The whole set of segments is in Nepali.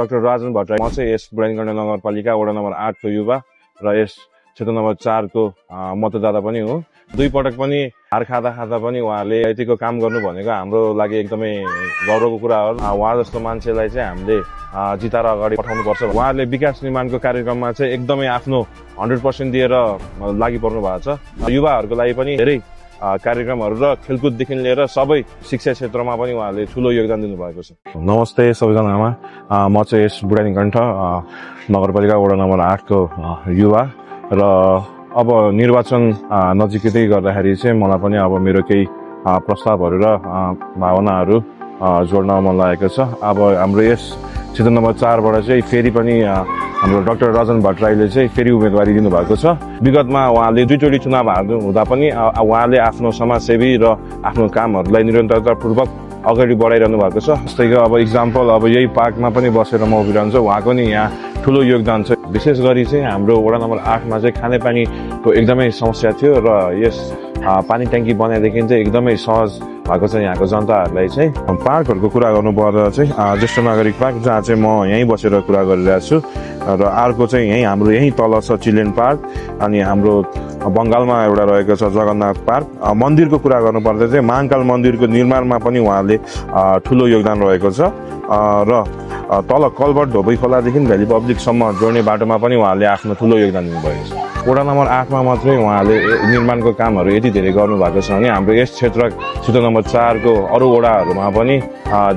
डाक्टर राजन भट्टराई, म चाहिँ यस बुढानीगण्डा नगरपालिका वडा नम्बर 8 को युवा र यस क्षेत्र नम्बर 4 को मतदाता पनि हो। दुई पटक पनि हार खाँदा पनि उहाँले यतिको काम गर्नु भनेको हाम्रो लागि एकदमै गौरवको कुरा हो। उहाँ जस्तो मान्छेलाई चाहिँ हामीले जिताएर अगाडि पठाउनु पर्छ। उहाँले विकास निर्माणको कार्यक्रममा चाहिँ एकदमै आफ्नो 100% दिएर लागि पर्नु भएको छ। युवाहरूको लागि पनि धेरै कार्यक्रमहरू र खेलकुददेखि लिएर सबै शिक्षा क्षेत्रमा पनि उहाँले ठूलो योगदान दिनुभएको छ। नमस्ते सबैजनामा, म चाहिँ यस बुढानीगण्डा नगरपालिका वडा नम्बर 8 को युवा र अब निर्वाचन नजिकै गर्दाखेरि चाहिँ मलाई पनि अब मेरो केही प्रस्तावहरू र भावनाहरू जोड्न मन लागेको छ। अब हाम्रो यस क्षेत्र नम्बर 4 बाट चाहिँ फेरि पनि हाम्रो डाक्टर राजन भट्टराईले चाहिँ फेरि उम्मेदवारी दिनुभएको छ। विगतमा उहाँले दुईचोटि चुनाव हार्नु हुँदा पनि उहाँले आफ्नो समाजसेवी र आफ्नो कामहरूलाई निरन्तरतापूर्वक अगाडि बढाइरहनु भएको छ। जस्तै अब इक्जाम्पल अब यही पार्कमा पनि बसेर म उभिरहन्छु, उहाँको नि यहाँ ठुलो योगदान छ। विशेष गरी चाहिँ हाम्रो वडा नम्बर 8 मा चाहिँ खानेपानीको एकदमै समस्या थियो र यस पानी ट्याङ्की बनाएदेखि चाहिँ एकदमै सहज भएको छ यहाँको जनताहरूलाई चाहिँ। पार्कहरूको कुरा गर्नु पर्दा चाहिँ ज्येष्ठ नागरिक पार्क, जहाँ चाहिँ म यहीँ बसेर कुरा गरिरहेको छु, र अर्को चाहिँ हाम्रो यहीँ तल छ चिल्ड्रेन पार्क, अनि हाम्रो बङ्गालमा एउटा रहेको छ जगन्नाथ पार्क। मन्दिरको कुरा गर्नुपर्दा चाहिँ महाकाल मन्दिरको निर्माणमा पनि उहाँले ठुलो योगदान रहेको छ र तल कलबट धोबी खोलादेखि भ्याली पब्लिकसम्म जोड्ने बाटोमा पनि उहाँले आफ्नो ठुलो योगदान दिनुभएको छ। वडा नम्बर 8 मा मात्रै उहाँले निर्माणको कामहरू यति धेरै गर्नुभएको छ भने हाम्रो यस क्षेत्र नम्बर 4 को अरू वडाहरूमा पनि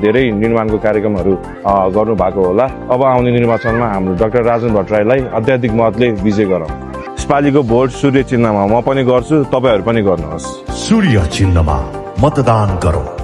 धेरै निर्माणको कार्यक्रमहरू गर्नुभएको होला। अब आउने निर्वाचनमा हाम्रो डाक्टर राजन भट्टराईलाई अत्याधिक मतले विजय गरौँ। यसपालिको भोट सूर्य चिन्हमा म पनि गर्छु, तपाईहरु पनि गर्नुहोस्। सूर्य चिन्हमा मतदान गरौँ।